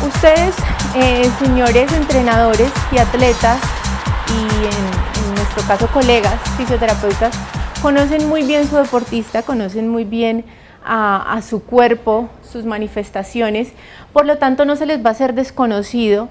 Ustedes, señores entrenadores y atletas, y en nuestro caso colegas, fisioterapeutas, conocen muy bien su deportista, conocen muy bien a su cuerpo, sus manifestaciones, por lo tanto no se les va a hacer desconocido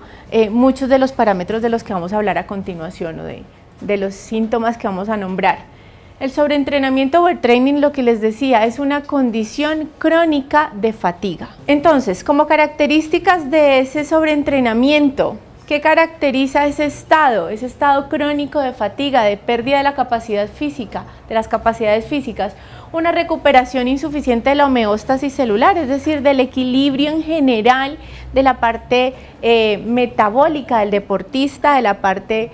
muchos de los parámetros de los que vamos a hablar a continuación o de los síntomas que vamos a nombrar. El sobreentrenamiento o overtraining, lo que les decía, es una condición crónica de fatiga. Entonces, como características de ese sobreentrenamiento, ¿qué caracteriza ese estado crónico de fatiga, de pérdida de la capacidad física, de las capacidades físicas? Una recuperación insuficiente de la homeostasis celular, es decir, del equilibrio en general de la parte metabólica del deportista, de la parte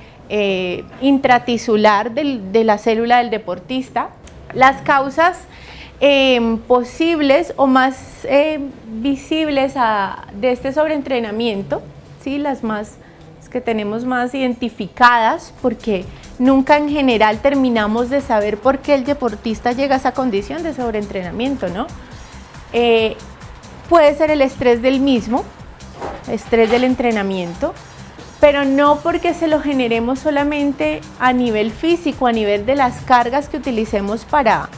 intratisular de la célula del deportista. Las causas posibles o más visibles de este sobreentrenamiento, ¿sí? Las que tenemos más identificadas, porque nunca en general terminamos de saber por qué el deportista llega a esa condición de sobreentrenamiento, ¿no? Puede ser el estrés del mismo, estrés del entrenamiento, pero no porque se lo generemos solamente a nivel físico, a nivel de las cargas que utilicemos para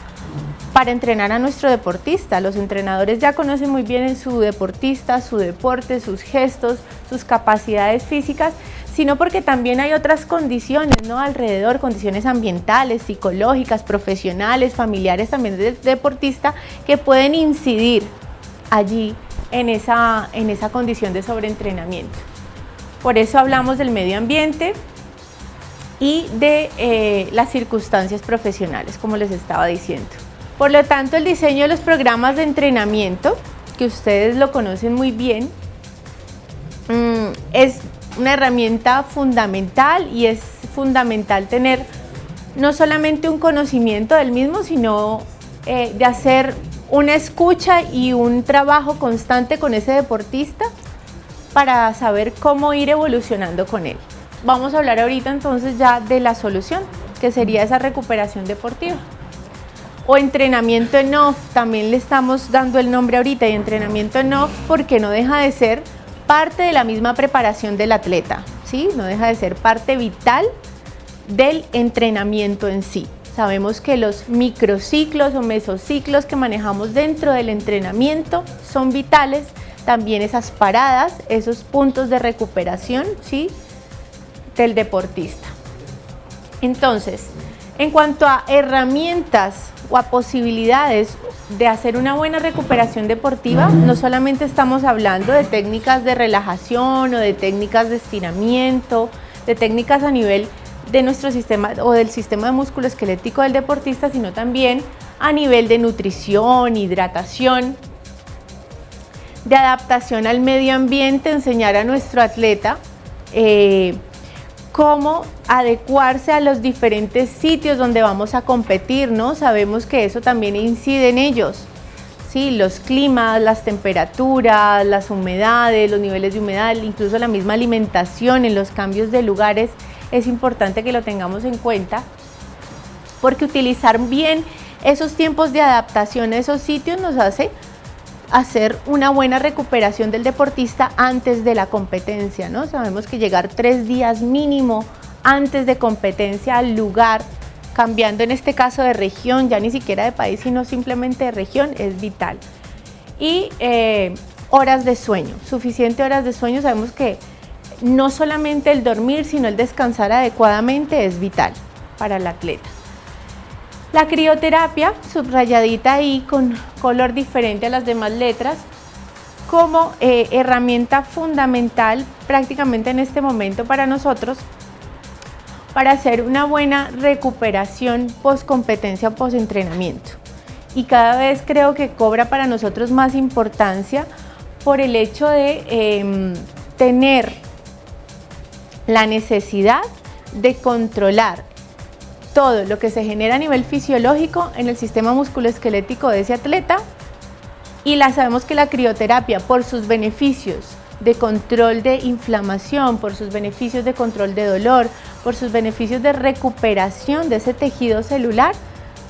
entrenar a nuestro deportista. Los entrenadores ya conocen muy bien en su deportista, su deporte, sus gestos, sus capacidades físicas, sino porque también hay otras condiciones, ¿no? Alrededor, condiciones ambientales, psicológicas, profesionales, familiares también del deportista, que pueden incidir allí en esa condición de sobreentrenamiento. Por eso hablamos del medio ambiente y de las circunstancias profesionales, como les estaba diciendo. Por lo tanto, el diseño de los programas de entrenamiento, que ustedes lo conocen muy bien, es una herramienta fundamental, y es fundamental tener no solamente un conocimiento del mismo, sino de hacer una escucha y un trabajo constante con ese deportista para saber cómo ir evolucionando con él. Vamos a hablar ahorita entonces ya de la solución, que sería esa recuperación deportiva. O entrenamiento en off, también le estamos dando el nombre ahorita, y entrenamiento en off porque no deja de ser parte de la misma preparación del atleta, ¿sí? No deja de ser parte vital del entrenamiento en sí. Sabemos que los microciclos o mesociclos que manejamos dentro del entrenamiento son vitales, también esas paradas, esos puntos de recuperación, ¿sí? Del deportista. Entonces, en cuanto a herramientas o a posibilidades de hacer una buena recuperación deportiva, no solamente estamos hablando de técnicas de relajación o de técnicas de estiramiento, de técnicas a nivel de nuestro sistema o del sistema musculoesquelético del deportista, sino también a nivel de nutrición, hidratación, de adaptación al medio ambiente, enseñar a nuestro atleta cómo adecuarse a los diferentes sitios donde vamos a competir, ¿no? Sabemos que eso también incide en ellos, ¿sí? Los climas, las temperaturas, las humedades, los niveles de humedad, incluso la misma alimentación en los cambios de lugares, es importante que lo tengamos en cuenta, porque utilizar bien esos tiempos de adaptación a esos sitios nos hace hacer una buena recuperación del deportista antes de la competencia, ¿no? Sabemos que llegar 3 días mínimo antes de competencia al lugar, cambiando en este caso de región, ya ni siquiera de país, sino simplemente de región, es vital. Y horas de sueño, suficiente horas de sueño. Sabemos que no solamente el dormir, sino el descansar adecuadamente es vital para el atleta. La crioterapia, subrayadita ahí con color diferente a las demás letras, como herramienta fundamental prácticamente en este momento para nosotros, para hacer una buena recuperación post competencia o post entrenamiento. Y cada vez creo que cobra para nosotros más importancia por el hecho de tener la necesidad de controlar todo lo que se genera a nivel fisiológico en el sistema musculoesquelético de ese atleta, y sabemos que la crioterapia, por sus beneficios de control de inflamación, por sus beneficios de control de dolor, por sus beneficios de recuperación de ese tejido celular,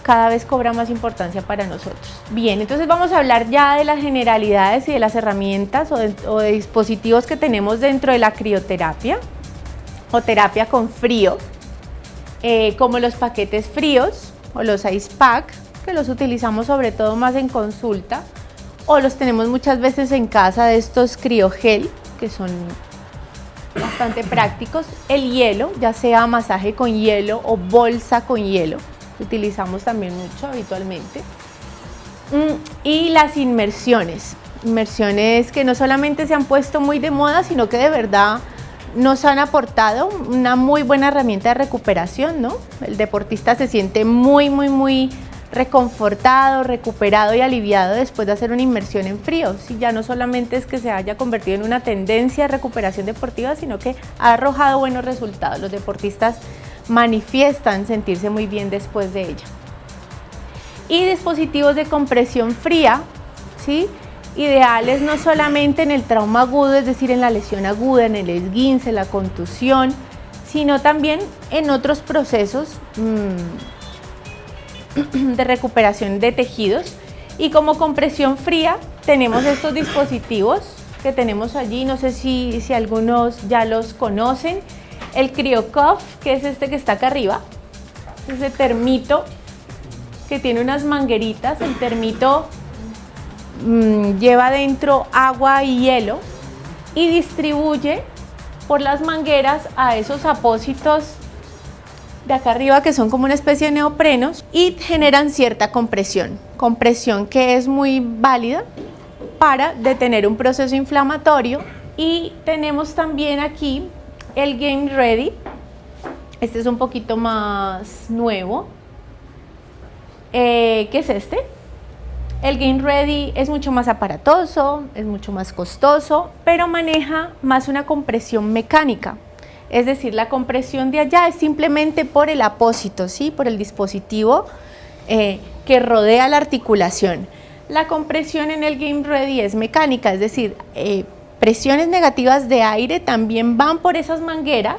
cada vez cobra más importancia para nosotros. Bien, entonces vamos a hablar ya de las generalidades y de las herramientas o de dispositivos que tenemos dentro de la crioterapia o terapia con frío, como los paquetes fríos o los ice pack, que los utilizamos sobre todo más en consulta, o los tenemos muchas veces en casa de estos criogel, que son bastante prácticos. El hielo, ya sea masaje con hielo o bolsa con hielo, que utilizamos también mucho habitualmente. Y las inmersiones que no solamente se han puesto muy de moda, sino que de verdad nos han aportado una muy buena herramienta de recuperación, ¿no? El deportista se siente muy reconfortado, recuperado y aliviado después de hacer una inmersión en frío. Si ya no solamente es que se haya convertido en una tendencia de recuperación deportiva, sino que ha arrojado buenos resultados. Los deportistas manifiestan sentirse muy bien después de ella. Y dispositivos de compresión fría, ¿sí? Ideales no solamente en el trauma agudo, es decir, en la lesión aguda, en el esguince, la contusión, sino también en otros procesos de recuperación de tejidos. Y como compresión fría tenemos estos dispositivos que tenemos allí, no sé si algunos ya los conocen. El CryoCuff, que es este que está acá arriba, ese termito que tiene unas mangueritas. El termito lleva dentro agua y hielo y distribuye por las mangueras a esos apósitos de acá arriba, que son como una especie de neoprenos, y generan cierta compresión que es muy válida para detener un proceso inflamatorio. Y tenemos también aquí el Game Ready. Este es un poquito más nuevo. ¿Qué es este? El Game Ready es mucho más aparatoso, es mucho más costoso, pero maneja más una compresión mecánica. Es decir, la compresión de allá es simplemente por el apósito, ¿sí? Por el dispositivo que rodea la articulación. La compresión en el Game Ready es mecánica, es decir, presiones negativas de aire también van por esas mangueras,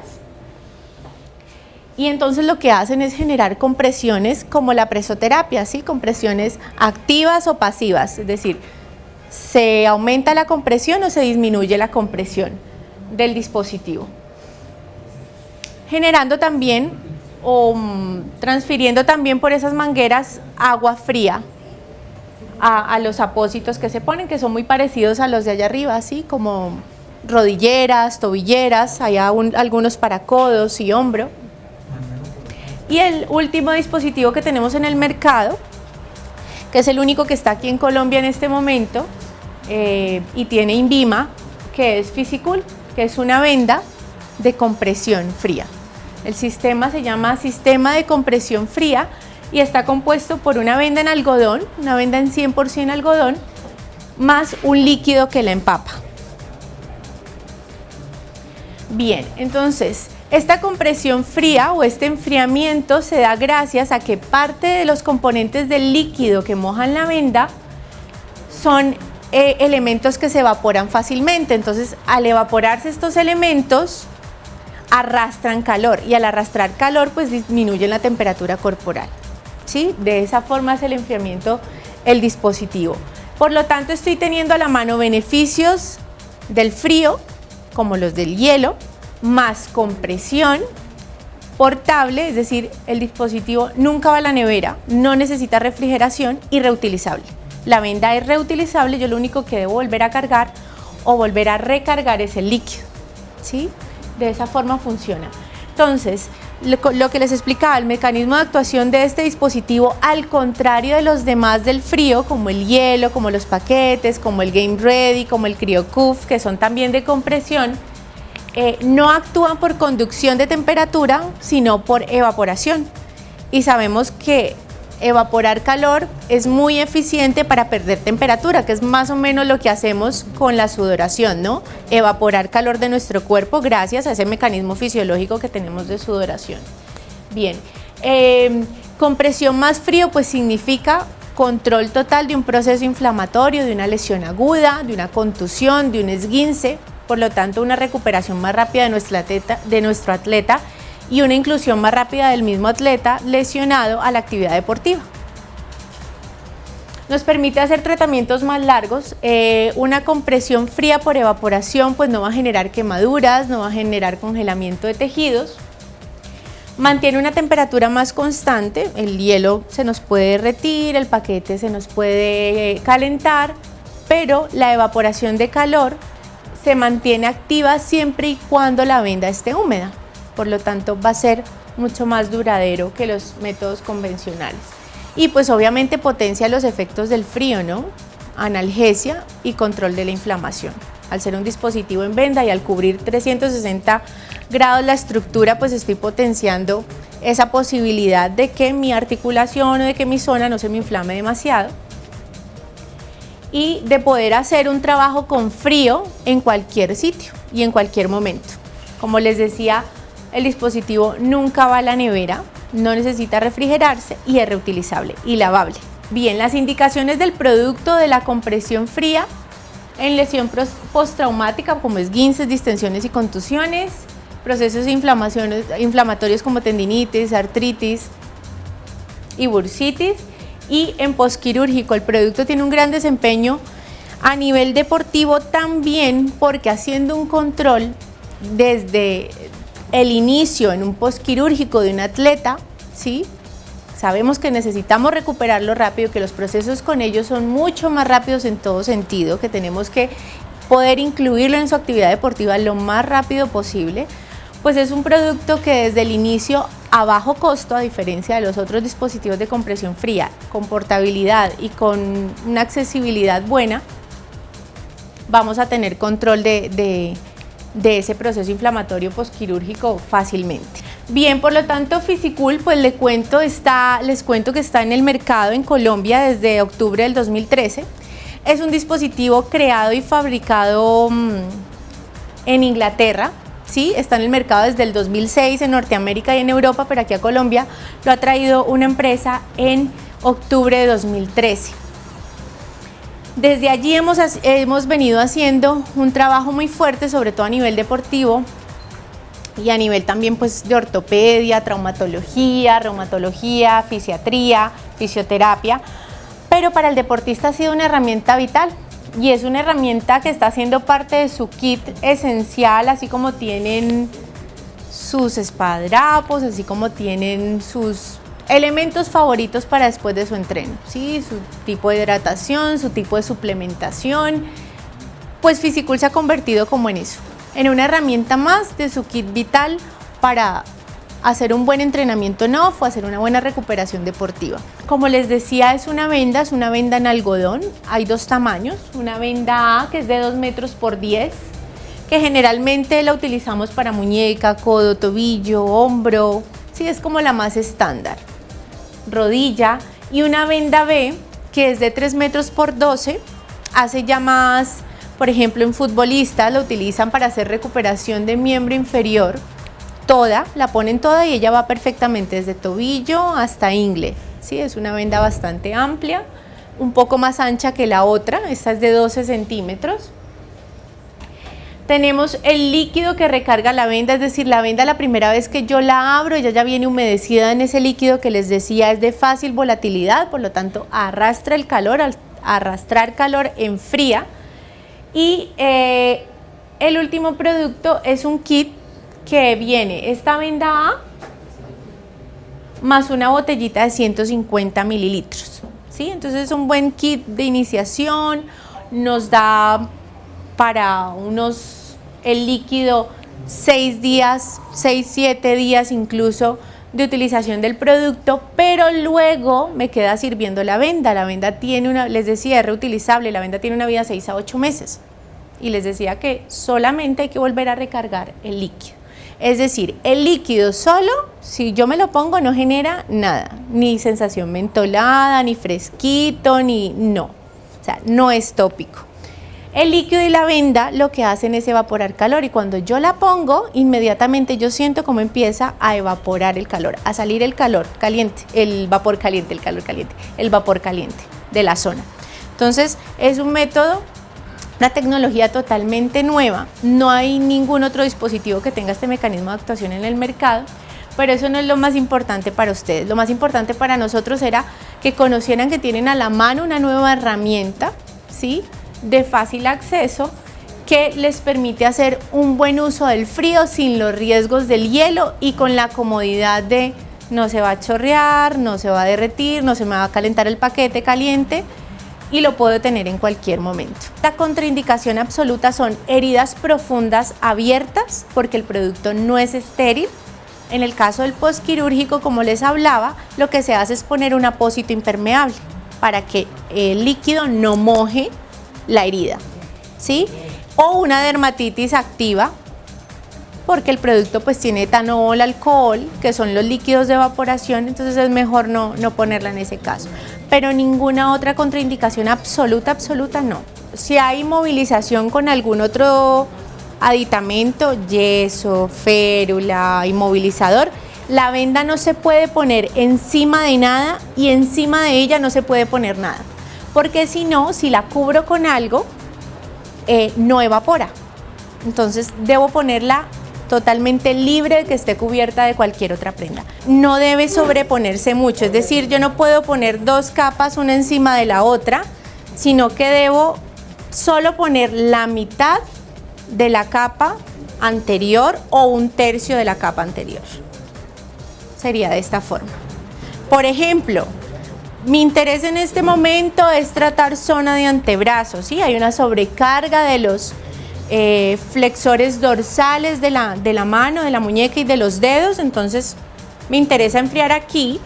y entonces lo que hacen es generar compresiones como la presoterapia, ¿sí? Compresiones activas o pasivas, es decir, se aumenta la compresión o se disminuye la compresión del dispositivo, generando también o transfiriendo también por esas mangueras agua fría a los apósitos que se ponen, que son muy parecidos a los de allá arriba, así como rodilleras, tobilleras, hay algunos para codos y hombro. Y el último dispositivo que tenemos en el mercado, que es el único que está aquí en Colombia en este momento, y tiene INVIMA, que es Physicool, que es una venda de compresión fría. El sistema se llama Sistema de Compresión Fría y está compuesto por una venda en algodón, una venda en 100% algodón, más un líquido que la empapa. Bien, entonces, esta compresión fría o este enfriamiento se da gracias a que parte de los componentes del líquido que mojan la venda son elementos que se evaporan fácilmente. Entonces, al evaporarse estos elementos, arrastran calor, y al arrastrar calor pues disminuyen la temperatura corporal, ¿sí? De esa forma es el enfriamiento el dispositivo. Por lo tanto, estoy teniendo a la mano beneficios del frío, como los del hielo, más compresión portable, es decir, el dispositivo nunca va a la nevera, no necesita refrigeración, y reutilizable. La venda es reutilizable, yo lo único que debo volver a cargar o volver a recargar es el líquido, ¿sí? De esa forma funciona. Entonces, lo que les explicaba, el mecanismo de actuación de este dispositivo, al contrario de los demás del frío, como el hielo, como los paquetes, como el Game Ready, como el CryoCuff, que son también de compresión, no actúan por conducción de temperatura, sino por evaporación. Y sabemos que evaporar calor es muy eficiente para perder temperatura, que es más o menos lo que hacemos con la sudoración, ¿no? Evaporar calor de nuestro cuerpo gracias a ese mecanismo fisiológico que tenemos de sudoración. Bien, compresión más frío pues significa control total de un proceso inflamatorio, de una lesión aguda, de una contusión, de un esguince, por lo tanto una recuperación más rápida de nuestro atleta y una inclusión más rápida del mismo atleta lesionado a la actividad deportiva. Nos permite hacer tratamientos más largos. Una compresión fría por evaporación pues no va a generar quemaduras, no va a generar congelamiento de tejidos. Mantiene una temperatura más constante, el hielo se nos puede derretir, el paquete se nos puede calentar, pero la evaporación de calor se mantiene activa siempre y cuando la venda esté húmeda. Por lo tanto, va a ser mucho más duradero que los métodos convencionales. Y pues obviamente potencia los efectos del frío, ¿no? Analgesia y control de la inflamación. Al ser un dispositivo en venda y al cubrir 360 grados la estructura, pues estoy potenciando esa posibilidad de que mi articulación o de que mi zona no se me inflame demasiado y de poder hacer un trabajo con frío en cualquier sitio y en cualquier momento. Como les decía, el dispositivo nunca va a la nevera, no necesita refrigerarse y es reutilizable y lavable. Bien, las indicaciones del producto de la compresión fría en lesión postraumática como esguinces, distensiones y contusiones, procesos inflamatorios como tendinitis, artritis y bursitis, y en posquirúrgico el producto tiene un gran desempeño a nivel deportivo también, porque haciendo un control desde el inicio en un posquirúrgico de un atleta, ¿sí? Sabemos que necesitamos recuperarlo rápido, que los procesos con ellos son mucho más rápidos en todo sentido, que tenemos que poder incluirlo en su actividad deportiva lo más rápido posible. Pues es un producto que desde el inicio a bajo costo, a diferencia de los otros dispositivos de compresión fría, con portabilidad y con una accesibilidad buena, vamos a tener control de ese proceso inflamatorio posquirúrgico fácilmente. Bien, por lo tanto, Fisicool, pues les cuento que está en el mercado en Colombia desde octubre del 2013. Es un dispositivo creado y fabricado en Inglaterra. Sí, está en el mercado desde el 2006 en Norteamérica y en Europa, pero aquí a Colombia lo ha traído una empresa en octubre de 2013. Desde allí hemos venido haciendo un trabajo muy fuerte, sobre todo a nivel deportivo y a nivel también pues de ortopedia, traumatología, reumatología, fisiatría, fisioterapia, pero para el deportista ha sido una herramienta vital. Y es una herramienta que está haciendo parte de su kit esencial, así como tienen sus espadrapos, así como tienen sus elementos favoritos para después de su entreno, ¿sí? Su tipo de hidratación, su tipo de suplementación, pues Fisicool se ha convertido como en eso, en una herramienta más de su kit vital para hacer un buen entrenamiento en off o hacer una buena recuperación deportiva. Como les decía, es una venda en algodón. Hay dos tamaños, una venda A que es de 2 metros por 10, que generalmente la utilizamos para muñeca, codo, tobillo, hombro, sí, es como la más estándar, rodilla, y una venda B que es de 3 metros por 12, hace ya más, por ejemplo, en futbolistas la utilizan para hacer recuperación de miembro inferior, la ponen toda y ella va perfectamente desde tobillo hasta ingle, ¿sí? Es una venda bastante amplia, un poco más ancha que la otra, esta es de 12 centímetros. Tenemos el líquido que recarga la venda, es decir, la venda la primera vez que yo la abro, ella ya viene humedecida en ese líquido que les decía, es de fácil volatilidad, por lo tanto arrastra el calor, al arrastrar calor enfría. Y el último producto es un kit que viene esta venda A más una botellita de 150 mililitros, ¿sí? Entonces es un buen kit de iniciación, nos da para el líquido 6 días, 6-7 días incluso de utilización del producto, pero luego me queda sirviendo la venda. La venda tiene les decía, es reutilizable, la venda tiene una vida de 6 a 8 meses y les decía que solamente hay que volver a recargar el líquido. Es decir, el líquido solo, si yo me lo pongo, no genera nada, ni sensación mentolada, ni fresquito, no, o sea, no es tópico. El líquido y la venda lo que hacen es evaporar calor y cuando yo la pongo, inmediatamente yo siento cómo empieza a evaporar el calor, a salir el calor caliente, el vapor caliente, el calor caliente, el vapor caliente de la zona. Entonces, es un método, una tecnología totalmente nueva, no hay ningún otro dispositivo que tenga este mecanismo de actuación en el mercado, pero eso no es lo más importante para ustedes. Lo más importante para nosotros era que conocieran que tienen a la mano una nueva herramienta, ¿sí?, de fácil acceso, que les permite hacer un buen uso del frío sin los riesgos del hielo y con la comodidad de no se va a chorrear, no se va a derretir, no se me va a calentar el paquete caliente y lo puedo tener en cualquier momento. La contraindicación absoluta son heridas profundas abiertas porque el producto no es estéril. En el caso del postquirúrgico, como les hablaba, lo que se hace es poner un apósito impermeable para que el líquido no moje la herida, ¿sí? O una dermatitis activa, porque el producto pues tiene etanol, alcohol, que son los líquidos de evaporación, entonces es mejor no ponerla en ese caso. Pero ninguna otra contraindicación absoluta no. Si hay movilización con algún otro aditamento, yeso, férula, inmovilizador, la venda no se puede poner encima de nada y encima de ella no se puede poner nada, porque si no, si la cubro con algo, no evapora. Entonces debo ponerla totalmente libre de que esté cubierta de cualquier otra prenda. No debe sobreponerse mucho, es decir, yo no puedo poner dos capas una encima de la otra, sino que debo solo poner la mitad de la capa anterior o un tercio de la capa anterior. Sería de esta forma. Por ejemplo, mi interés en este momento es tratar zona de antebrazo, ¿sí? Hay una sobrecarga de los flexores dorsales de la mano, de la muñeca y de los dedos, entonces me interesa enfriar aquí,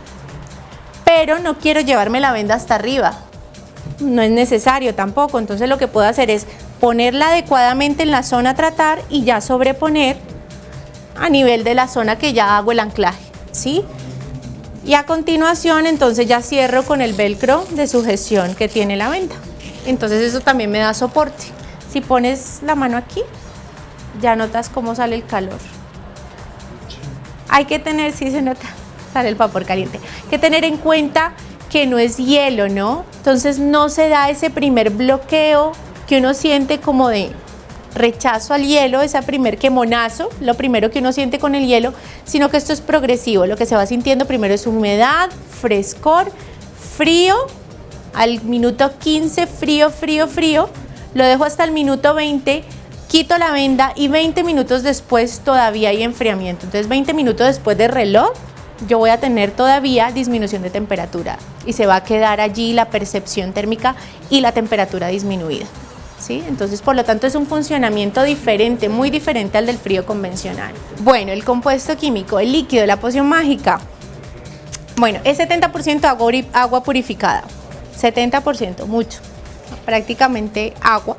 pero no quiero llevarme la venda hasta arriba, no es necesario tampoco, entonces lo que puedo hacer es ponerla adecuadamente en la zona a tratar y ya sobreponer a nivel de la zona que ya hago el anclaje, ¿sí? Y a continuación entonces ya cierro con el velcro de sujeción que tiene la venda, entonces eso también me da soporte. Si pones la mano aquí, ya notas cómo sale el calor. Hay que tener, sí se nota, sale el vapor caliente. Hay que tener en cuenta que no es hielo, ¿no? Entonces no se da ese primer bloqueo que uno siente como de rechazo al hielo, ese primer quemonazo, lo primero que uno siente con el hielo, sino que esto es progresivo. Lo que se va sintiendo primero es humedad, frescor, frío, al minuto 15, frío, lo dejo hasta el minuto 20, quito la venda y 20 minutos después todavía hay enfriamiento. Entonces 20 minutos después del reloj yo voy a tener todavía disminución de temperatura y se va a quedar allí la percepción térmica y la temperatura disminuida, ¿sí? Entonces por lo tanto es un funcionamiento diferente, muy diferente al del frío convencional. Bueno, el compuesto químico, el líquido, la poción mágica, bueno, es 70% agua purificada, 70%, mucho. Prácticamente agua,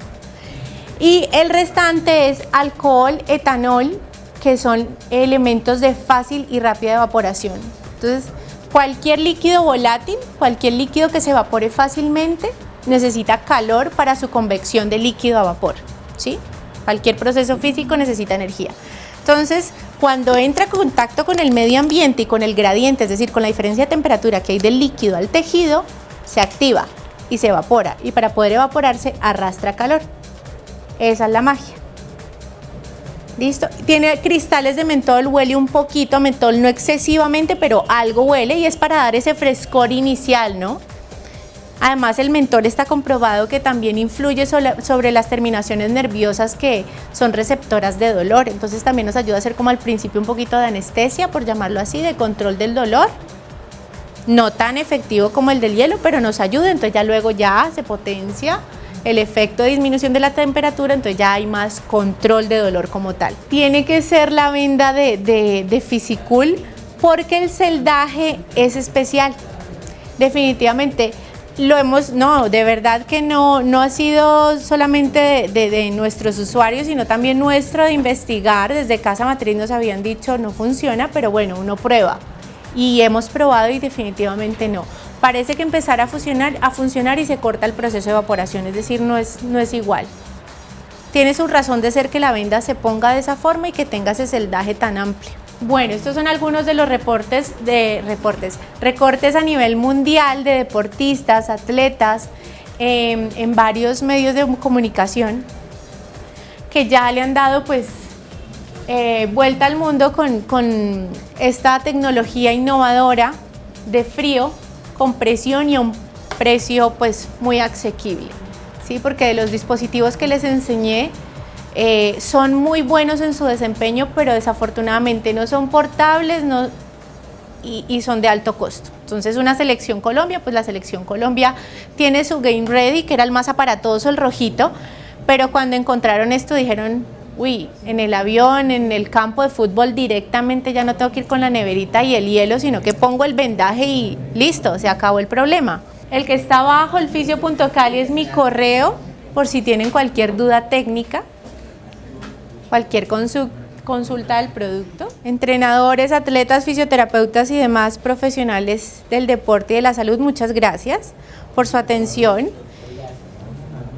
y el restante es alcohol, etanol, que son elementos de fácil y rápida evaporación. Entonces cualquier líquido volátil, cualquier líquido que se evapore fácilmente necesita calor para su convección de líquido a vapor, ¿sí? Cualquier proceso físico necesita energía. Entonces cuando entra en contacto con el medio ambiente y con el gradiente, es decir, con la diferencia de temperatura que hay del líquido al tejido, se activa y se evapora, y para poder evaporarse arrastra calor. Esa es la magia. ¿Listo? Tiene cristales de mentol, huele un poquito a mentol, no excesivamente, pero algo huele y es para dar ese frescor inicial, ¿no? Además el mentol está comprobado que también influye sobre las terminaciones nerviosas que son receptoras de dolor, entonces también nos ayuda a hacer como al principio un poquito de anestesia, por llamarlo así, de control del dolor. No tan efectivo como el del hielo, pero nos ayuda, entonces ya luego ya se potencia el efecto de disminución de la temperatura, entonces ya hay más control de dolor como tal. Tiene que ser la venda de Fisikul porque el celdaje es especial. Definitivamente de verdad que no ha sido solamente de nuestros usuarios, sino también nuestro de investigar. Desde Casa Matriz nos habían dicho no funciona, pero bueno, uno prueba. Y hemos probado y definitivamente no. Parece que empezará a funcionar y se corta el proceso de evaporación, es decir, no es igual. Tiene su razón de ser que la venda se ponga de esa forma y que tenga ese celdaje tan amplio. Bueno, estos son algunos de los recortes a nivel mundial de deportistas, atletas, en varios medios de comunicación que ya le han dado pues vuelta al mundo con esta tecnología innovadora de frío con presión y a un precio pues muy asequible, ¿sí? Porque de los dispositivos que les enseñé son muy buenos en su desempeño, pero desafortunadamente no son portables y son de alto costo. Entonces una Selección Colombia, pues la Selección Colombia tiene su Game Ready, que era el más aparatoso, el rojito, pero cuando encontraron esto dijeron, uy, en el avión, en el campo de fútbol directamente ya no tengo que ir con la neverita y el hielo, sino que pongo el vendaje y listo, se acabó el problema. El que está abajo, el fisio.cali, es mi correo, por si tienen cualquier duda técnica, cualquier consulta del producto. Entrenadores, atletas, fisioterapeutas y demás profesionales del deporte y de la salud, muchas gracias por su atención.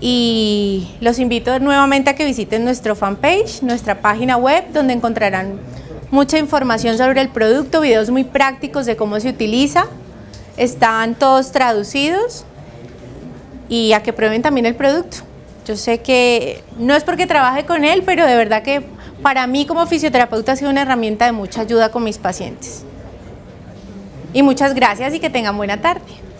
Y los invito nuevamente a que visiten nuestro fanpage, nuestra página web, donde encontrarán mucha información sobre el producto, videos muy prácticos de cómo se utiliza, están todos traducidos, y a que prueben también el producto. Yo sé que no es porque trabaje con él, pero de verdad que para mí como fisioterapeuta ha sido una herramienta de mucha ayuda con mis pacientes. Y muchas gracias y que tengan buena tarde.